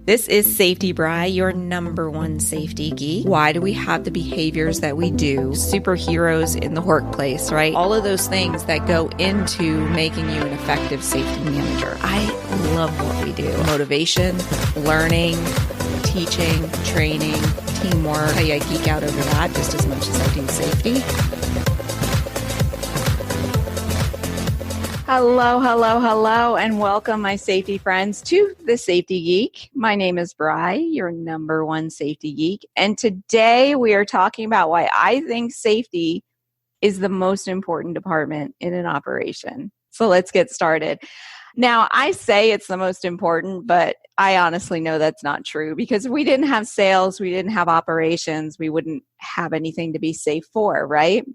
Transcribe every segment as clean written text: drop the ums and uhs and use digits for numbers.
This is Safety Bri, your number one safety geek. Why do we have the behaviors that we do? Superheroes in the workplace, right? All of those things that go into making you an effective safety manager. I love what we do. Motivation, learning, teaching, training, teamwork. I geek out over that just as much as I do safety. Hello, and welcome, my safety friends, to the Safety Geek. My name is Bri, your number one safety geek, and today we are talking about why I think safety is the most important department in an operation. So let's get started. Now, I say it's the most important, but I honestly know that's not true, because if we didn't have sales, we didn't have operations, we wouldn't have anything to be safe for, right?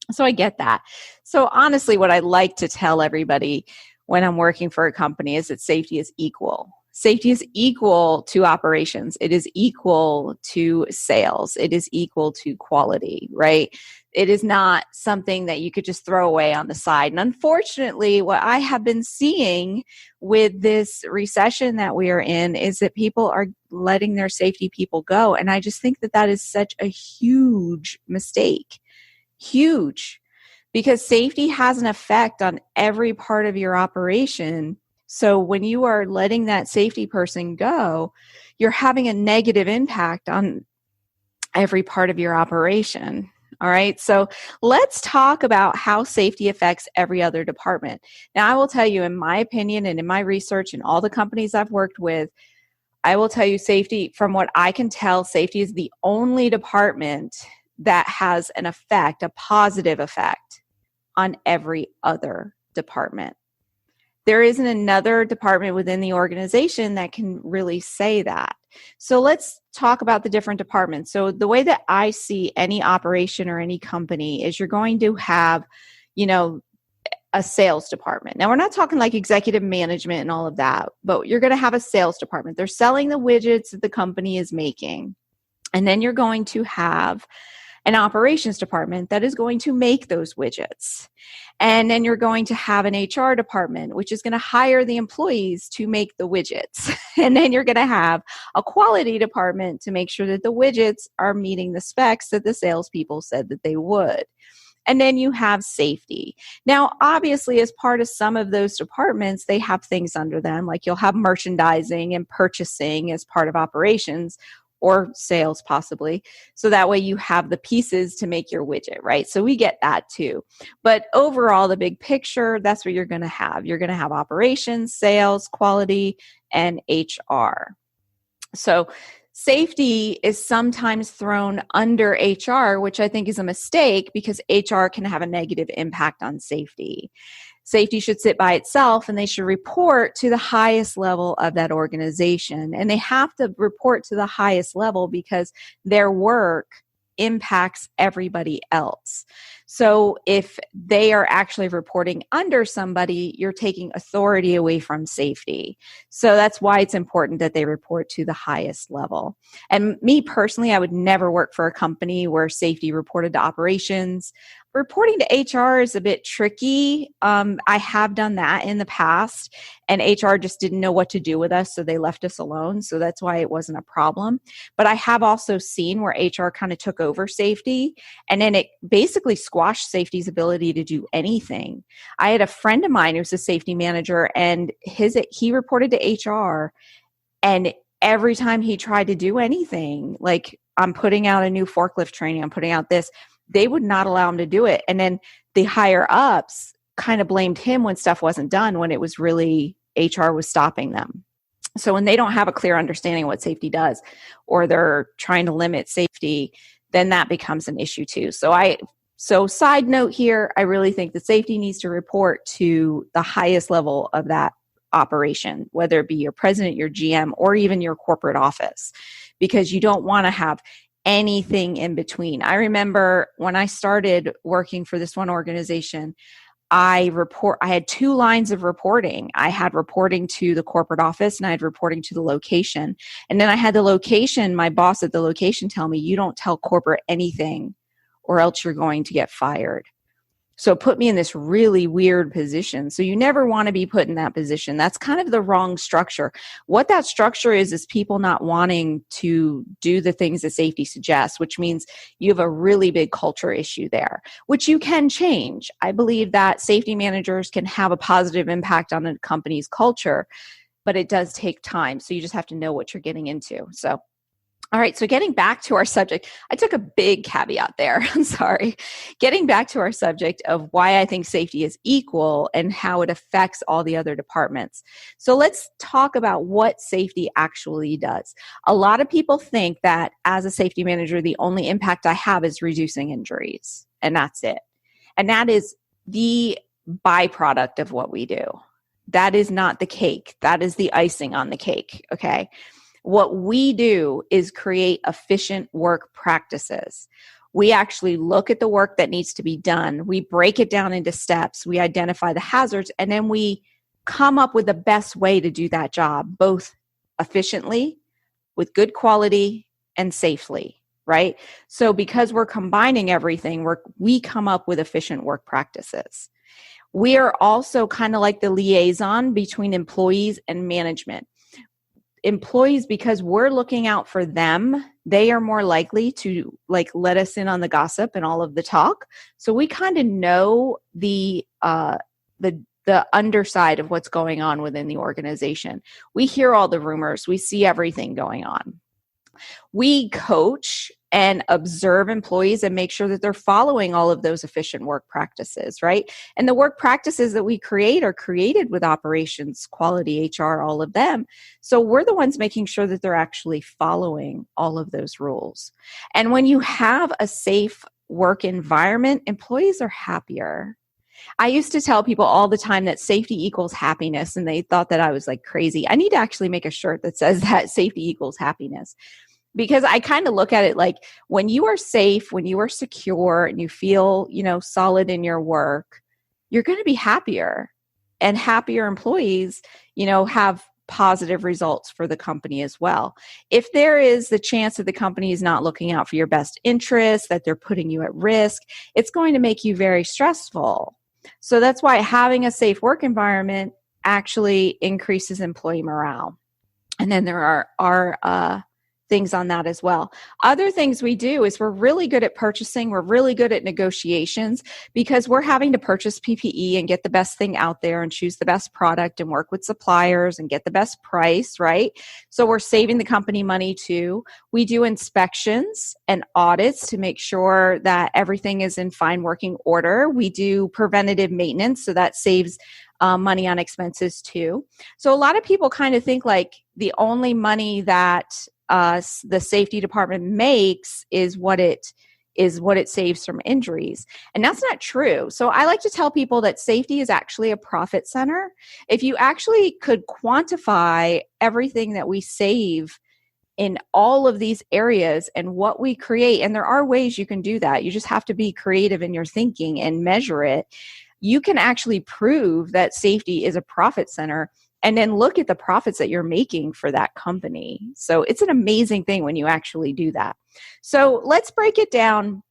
So I get that. So honestly, what I like to tell everybody when I'm working for a company is that safety is equal. Safety is equal to operations. It is equal to sales. It is equal to quality, right? It is not something that you could just throw away on the side. And unfortunately, what I have been seeing with this recession that we are in is that people are letting their safety people go. And I just think that that is such a huge mistake. Huge, because safety has an effect on every part of your operation. So when you are letting that safety person go, you're having a negative impact on every part of your operation. All right. So let's talk about how safety affects every other department. Now, I will tell you, in my opinion and in my research and all the companies I've worked with, I will tell you safety, from what I can tell, safety is the only department that has an effect, a positive effect on every other department. There isn't another department within the organization that can really say that. So let's talk about the different departments. So the way that I see any operation or any company is you're going to have, a sales department. Now, we're not talking like executive management and all of that, but you're going to have a sales department. They're selling the widgets that the company is making. And then you're going to have an operations department that is going to make those widgets. And then you're going to have an HR department, which is going to hire the employees to make the widgets. And then you're going to have a quality department to make sure that the widgets are meeting the specs that the salespeople said that they would. And then you have safety. Now, obviously, as part of some of those departments, they have things under them, like you'll have merchandising and purchasing as part of operations, or sales possibly. So that way you have the pieces to make your widget, right? So we get that too. But overall, the big picture, that's what you're going to have. You're going to have operations, sales, quality, and HR. So safety is sometimes thrown under HR, which I think is a mistake, because HR can have a negative impact on safety. Safety should sit by itself, and they should report to the highest level of that organization. And they have to report to the highest level because their work impacts everybody else. So if they are actually reporting under somebody, you're taking authority away from safety. So that's why it's important that they report to the highest level. And me personally, I would never work for a company where safety reported to operations. Reporting to HR is a bit tricky. I have done that in the past, and HR just didn't know what to do with us, so they left us alone. So that's why it wasn't a problem. But I have also seen where HR kind of took over safety, and then it basically squashed safety's ability to do anything. I had a friend of mine who's a safety manager, and he reported to HR, and every time he tried to do anything, like I'm putting out a new forklift training, I'm putting out this, they would not allow him to do it. And then the higher ups kind of blamed him when stuff wasn't done, when it was really HR was stopping them. So when they don't have a clear understanding of what safety does, or they're trying to limit safety, then that becomes an issue too. So side note here, I really think that safety needs to report to the highest level of that operation, whether it be your president, your GM, or even your corporate office, because you don't want to have anything in between. I remember when I started working for this one organization, I had two lines of reporting. I had reporting to the corporate office, and I had reporting to the location. And then I had the location, my boss at the location tell me, you don't tell corporate anything or else you're going to get fired. So it put me in this really weird position. So you never want to be put in that position. That's kind of the wrong structure. What that structure is people not wanting to do the things that safety suggests, which means you have a really big culture issue there, which you can change. I believe that safety managers can have a positive impact on a company's culture, but it does take time. So you just have to know what you're getting into. So all right, so getting back to our subject, I took a big caveat there. I'm sorry. Getting back to our subject of why I think safety is equal and how it affects all the other departments. So let's talk about what safety actually does. A lot of people think that as a safety manager, the only impact I have is reducing injuries, and that's it. And that is the byproduct of what we do. That is not the cake. That is the icing on the cake, okay? What we do is create efficient work practices. We actually look at the work that needs to be done. We break it down into steps. We identify the hazards, and then we come up with the best way to do that job, both efficiently, with good quality, and safely, right? So because we're combining everything, we come up with efficient work practices. We are also kind of like the liaison between employees and management. Employees, because we're looking out for them, they are more likely to let us in on the gossip and all of the talk. So we kind of know the underside of what's going on within the organization. We hear all the rumors. We see everything going on. We coach and observe employees and make sure that they're following all of those efficient work practices, right? And the work practices that we create are created with operations, quality, HR, all of them. So we're the ones making sure that they're actually following all of those rules. And when you have a safe work environment, employees are happier. I used to tell people all the time that safety equals happiness, and they thought that I was like crazy. I need to actually make a shirt that says that safety equals happiness. Because I kind of look at it like when you are safe, when you are secure and you feel, solid in your work, you're going to be happier, and happier employees, have positive results for the company as well. If there is the chance that the company is not looking out for your best interests, that they're putting you at risk, it's going to make you very stressful. So that's why having a safe work environment actually increases employee morale. And then there are things on that as well. Other things we do is we're really good at purchasing. We're really good at negotiations because we're having to purchase PPE and get the best thing out there and choose the best product and work with suppliers and get the best price, right? So we're saving the company money too. We do inspections and audits to make sure that everything is in fine working order. We do preventative maintenance, so that saves money on expenses too. So a lot of people kind of think like the only money that the safety department makes is what it saves from injuries. And that's not true. So I like to tell people that safety is actually a profit center. If you actually could quantify everything that we save in all of these areas and what we create, and there are ways you can do that. You just have to be creative in your thinking and measure it. You can actually prove that safety is a profit center and then look at the profits that you're making for that company. So it's an amazing thing when you actually do that. So let's break it down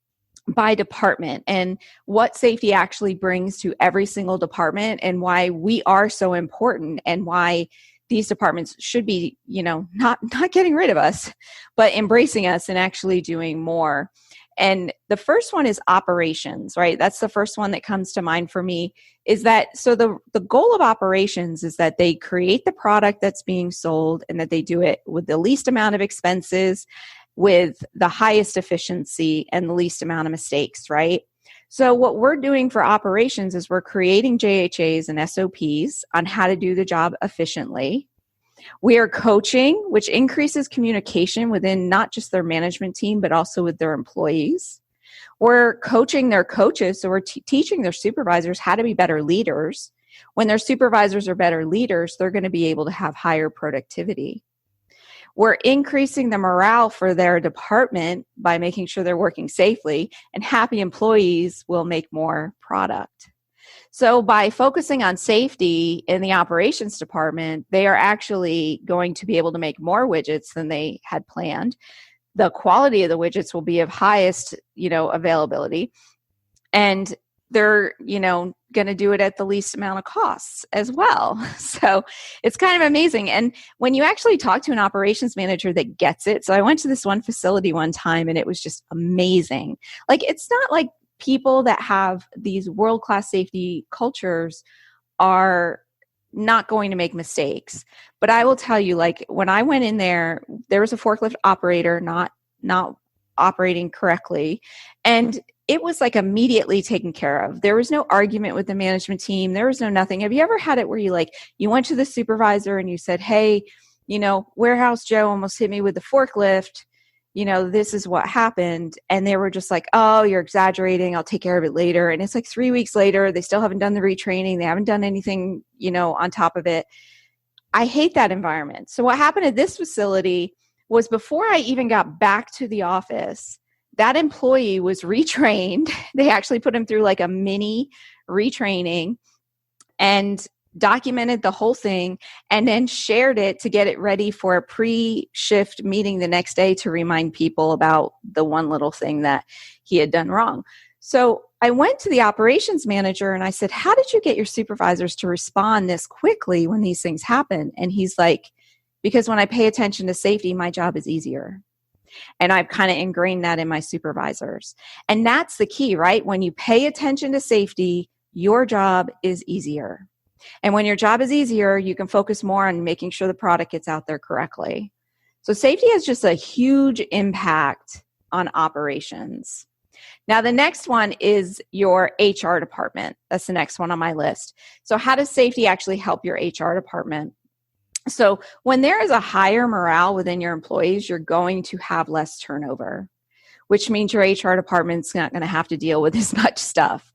by department and what safety actually brings to every single department and why we are so important and why these departments should be, not getting rid of us, but embracing us and actually doing more. And the first one is operations, right? That's the first one that comes to mind for me is that, so the goal of operations is that they create the product that's being sold and that they do it with the least amount of expenses, with the highest efficiency and the least amount of mistakes, right? So what we're doing for operations is we're creating JHAs and SOPs on how to do the job efficiently. We are coaching, which increases communication within not just their management team, but also with their employees. We're coaching their coaches, so we're teaching their supervisors how to be better leaders. When their supervisors are better leaders, they're going to be able to have higher productivity. We're increasing the morale for their department by making sure they're working safely, and happy employees will make more product. So by focusing on safety in the operations department, they are actually going to be able to make more widgets than they had planned. The quality of the widgets will be of highest, availability. And they're, going to do it at the least amount of costs as well. So it's kind of amazing. And when you actually talk to an operations manager that gets it, so I went to this one facility one time and it was just amazing. Like, it's not like people that have these world-class safety cultures are not going to make mistakes. But I will tell you, like, when I went in there, there was a forklift operator not operating correctly. And it was like immediately taken care of. There was no argument with the management team. There was no nothing. Have you ever had it where you went to the supervisor and you said, hey, Warehouse Joe almost hit me with the forklift. This is what happened. And they were just like, oh, you're exaggerating. I'll take care of it later. And it's like 3 weeks later, they still haven't done the retraining. They haven't done anything, on top of it. I hate that environment. So what happened at this facility was, before I even got back to the office, that employee was retrained. They actually put him through like a mini retraining and documented the whole thing, and then shared it to get it ready for a pre-shift meeting the next day to remind people about the one little thing that he had done wrong. So I went to the operations manager and I said, how did you get your supervisors to respond this quickly when these things happen? And he's like, because when I pay attention to safety, my job is easier. And I've kind of ingrained that in my supervisors. And that's the key, right? When you pay attention to safety, your job is easier. And when your job is easier, you can focus more on making sure the product gets out there correctly. So safety has just a huge impact on operations. Now, the next one is your HR department. That's the next one on my list. So how does safety actually help your HR department? So when there is a higher morale within your employees, you're going to have less turnover, which means your HR department's not going to have to deal with as much stuff.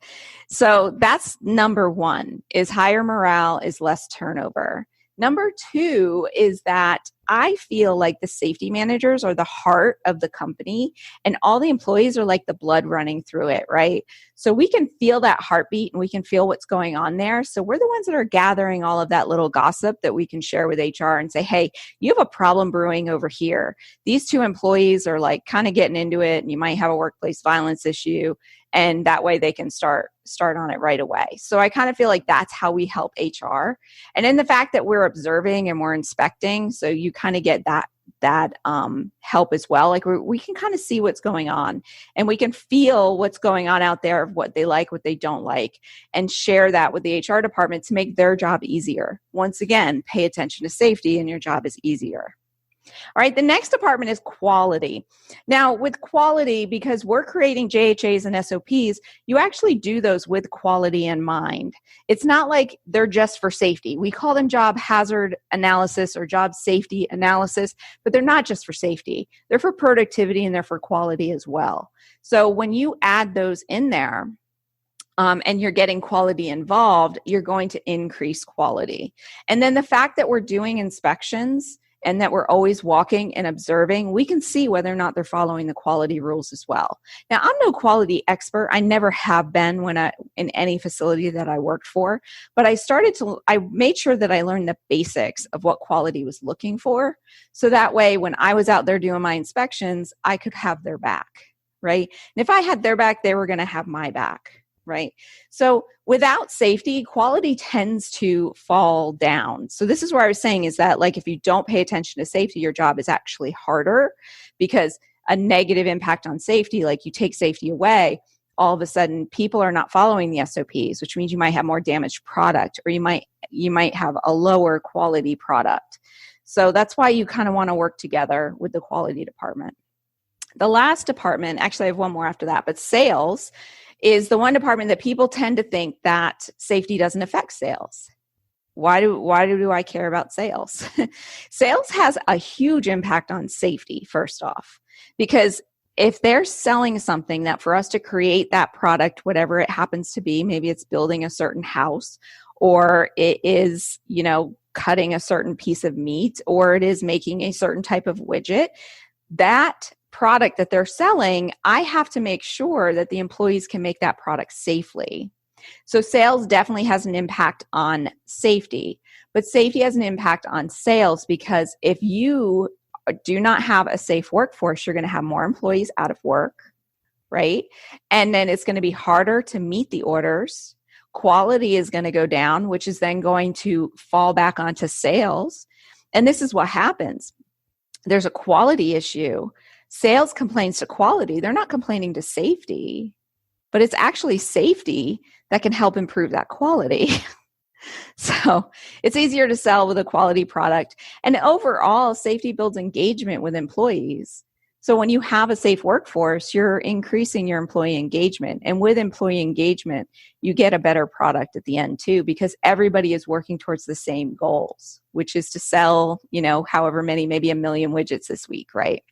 So that's number one, is higher morale is less turnover. Number two is that I feel like the safety managers are the heart of the company, and all the employees are like the blood running through it, right? So we can feel that heartbeat and we can feel what's going on there. So we're the ones that are gathering all of that little gossip that we can share with HR and say, hey, you have a problem brewing over here. These two employees are like kind of getting into it, and you might have a workplace violence issue. And that way they can start on it right away. So I kind of feel like that's how we help HR. And then the fact that we're observing and we're inspecting, so you kind of get that help as well. Like we can kind of see what's going on, and we can feel what's going on out there, of what they like, what they don't like, and share that with the HR department to make their job easier. Once again, pay attention to safety and your job is easier. All right, the next department is quality. Now, with quality, because we're creating JHAs and SOPs, you actually do those with quality in mind. It's not like they're just for safety. We call them job hazard analysis or job safety analysis, but they're not just for safety. They're for productivity and they're for quality as well. So when you add those in there, and you're getting quality involved, you're going to increase quality. And then the fact that we're doing inspections and that we're always walking and observing, we can see whether or not they're following the quality rules as well. Now, I'm no quality expert. I never have been in any facility that I worked for, but I made sure that I learned the basics of what quality was looking for. So that way, when I was out there doing my inspections, I could have their back, right? And if I had their back, they were going to have my back. Right. So without safety, quality tends to fall down. So this is where I was saying is that, like, if you don't pay attention to safety, your job is actually harder, because a negative impact on safety, like you take safety away, all of a sudden people are not following the SOPs, which means you might have more damaged product, or you might have a lower quality product. So that's why you kind of want to work together with the quality department. The last department, actually I have one more after that, but sales is the one department that people tend to think that safety doesn't affect sales. Why do I care about sales? Sales has a huge impact on safety, first off, because if they're selling something that for us to create that product, whatever it happens to be, maybe it's building a certain house, or it is, cutting a certain piece of meat, or it is making a certain type of widget, that product that they're selling, I have to make sure that the employees can make that product safely. So sales definitely has an impact on safety, but safety has an impact on sales, because if you do not have a safe workforce, you're going to have more employees out of work, right? And then it's going to be harder to meet the orders. Quality is going to go down, which is then going to fall back onto sales. And this is what happens. There's a quality issue. Sales complains to quality. They're not complaining to safety, but it's actually safety that can help improve that quality. So it's easier to sell with a quality product. And overall, safety builds engagement with employees. So when you have a safe workforce, you're increasing your employee engagement. And with employee engagement, you get a better product at the end too, because everybody is working towards the same goals, which is to sell, however many, maybe 1 million widgets this week, right?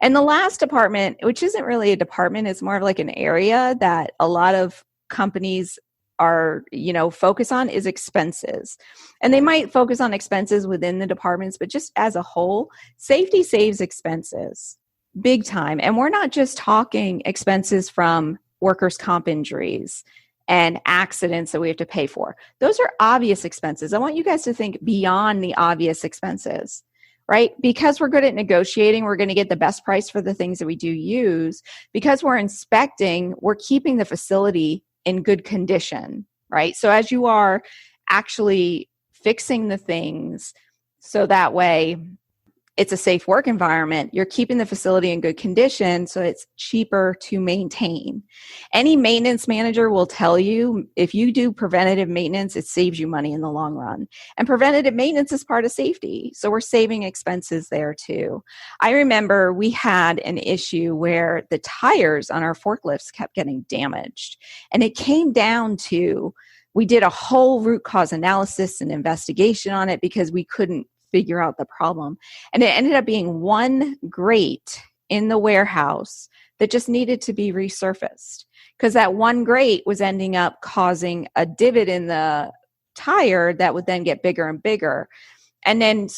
And the last department, which isn't really a department, it's more of like an area that a lot of companies are, focus on, is expenses. And they might focus on expenses within the departments, but just as a whole, safety saves expenses big time. And we're not just talking expenses from workers' comp injuries and accidents that we have to pay for. Those are obvious expenses. I want you guys to think beyond the obvious expenses, right? Because we're good at negotiating, we're going to get the best price for the things that we do use. Because we're inspecting, we're keeping the facility in good condition, right? So as you are actually fixing the things so that way it's a safe work environment, you're keeping the facility in good condition so it's cheaper to maintain. Any maintenance manager will tell you if you do preventative maintenance, it saves you money in the long run. And preventative maintenance is part of safety. So we're saving expenses there too. I remember we had an issue where the tires on our forklifts kept getting damaged. And it came down to, we did a whole root cause analysis and investigation on it because we couldn't figure out the problem. And it ended up being one grate in the warehouse that just needed to be resurfaced because that one grate was ending up causing a divot in the tire that would then get bigger and bigger. And then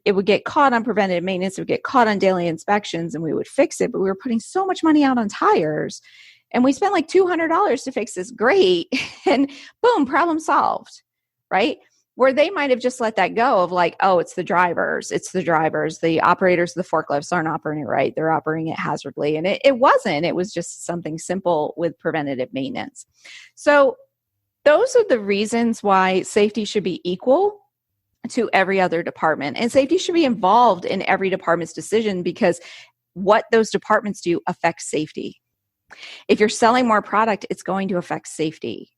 it would get caught on preventative maintenance, it would get caught on daily inspections, and we would fix it. But we were putting so much money out on tires, and we spent like $200 to fix this grate, and boom, problem solved, right? Where they might have just let that go of like, oh, it's the drivers. The operators of the forklifts aren't operating it right. They're operating it hazardly. And it wasn't. It was just something simple with preventative maintenance. So those are the reasons why safety should be equal to every other department. And safety should be involved in every department's decision because what those departments do affects safety. If you're selling more product, it's going to affect safety.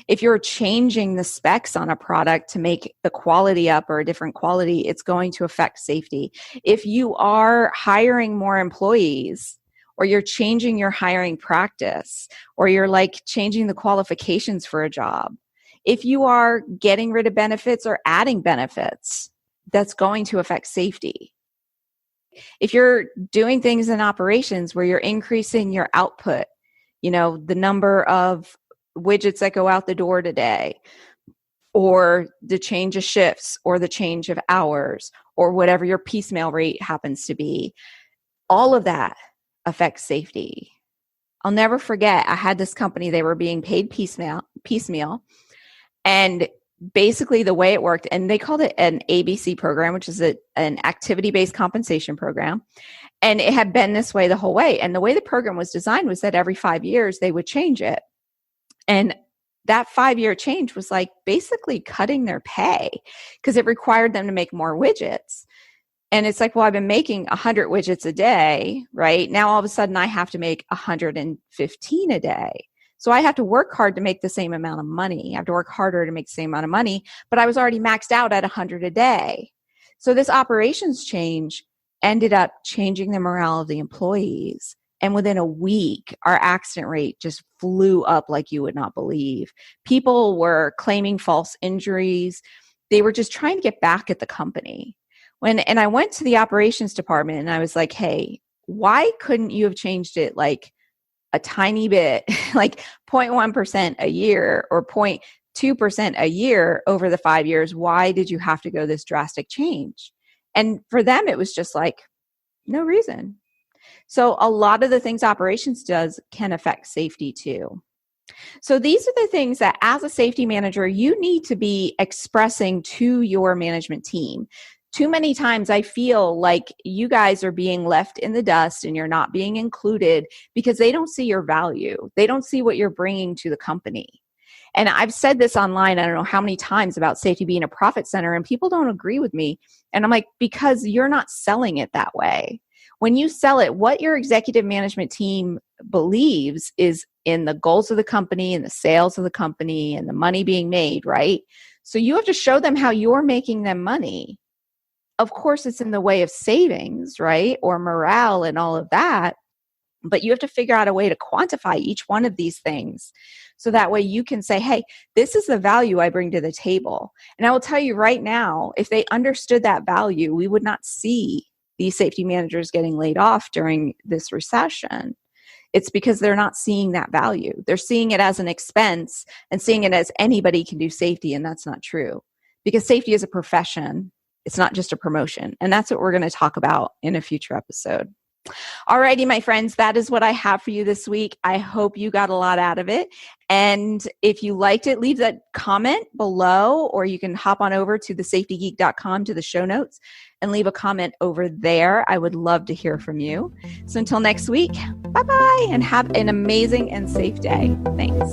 If you're changing the specs on a product to make the quality up or a different quality, it's going to affect safety. If you are hiring more employees, or you're changing your hiring practice, or you're like changing the qualifications for a job, if you are getting rid of benefits or adding benefits, that's going to affect safety. If you're doing things in operations where you're increasing your output, the number of widgets that go out the door today, or the change of shifts, or the change of hours, or whatever your piecemeal rate happens to be, all of that affects safety. I'll never forget, I had this company, they were being paid piecemeal, and basically the way it worked, and they called it an ABC program, which is an activity-based compensation program. And it had been this way the whole way. And the way the program was designed was that every 5 years they would change it. And that 5-year change was like basically cutting their pay because it required them to make more widgets. And it's like, well, I've been making 100 widgets a day, right? Now all of a sudden I have to make 115 a day. So I have to work hard to make the same amount of money. I have to work harder to make the same amount of money, but I was already maxed out at 100 a day. So this operations change ended up changing the morale of the employees. And within a week, our accident rate just flew up like you would not believe. People were claiming false injuries. They were just trying to get back at the company. And I went to the operations department and I was like, hey, why couldn't you have changed it like a tiny bit, like 0.1% a year or 0.2% a year over the 5 years? Why did you have to go this drastic change? And for them, it was just like, no reason. So a lot of the things operations does can affect safety too. So these are the things that as a safety manager, you need to be expressing to your management team. Too many times I feel like you guys are being left in the dust and you're not being included because they don't see your value. They don't see what you're bringing to the company. And I've said this online, I don't know how many times, about safety being a profit center, and people don't agree with me. And I'm like, because you're not selling it that way. When you sell it, what your executive management team believes is in the goals of the company and the sales of the company and the money being made, right? So you have to show them how you're making them money. Of course, it's in the way of savings, right? Or morale and all of that. But you have to figure out a way to quantify each one of these things. So that way you can say, hey, this is the value I bring to the table. And I will tell you right now, if they understood that value, we would not see these safety managers getting laid off during this recession. It's because they're not seeing that value. They're seeing it as an expense and seeing it as anybody can do safety. And that's not true, because safety is a profession. It's not just a promotion. And that's what we're going to talk about in a future episode. Alrighty, my friends, that is what I have for you this week. I hope you got a lot out of it. And if you liked it, leave that comment below, or you can hop on over to thesafetygeek.com to the show notes and leave a comment over there. I would love to hear from you. So until next week, bye-bye, and have an amazing and safe day. Thanks.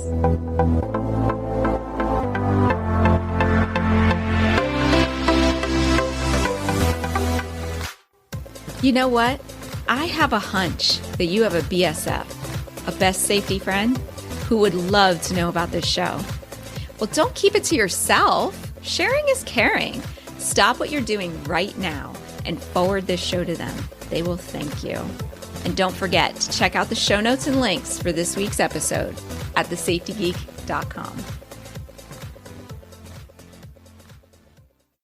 You know what? I have a hunch that you have a BSF, a best safety friend, who would love to know about this show. Well, don't keep it to yourself. Sharing is caring. Stop what you're doing right now and forward this show to them. They will thank you. And don't forget to check out the show notes and links for this week's episode at thesafetygeek.com.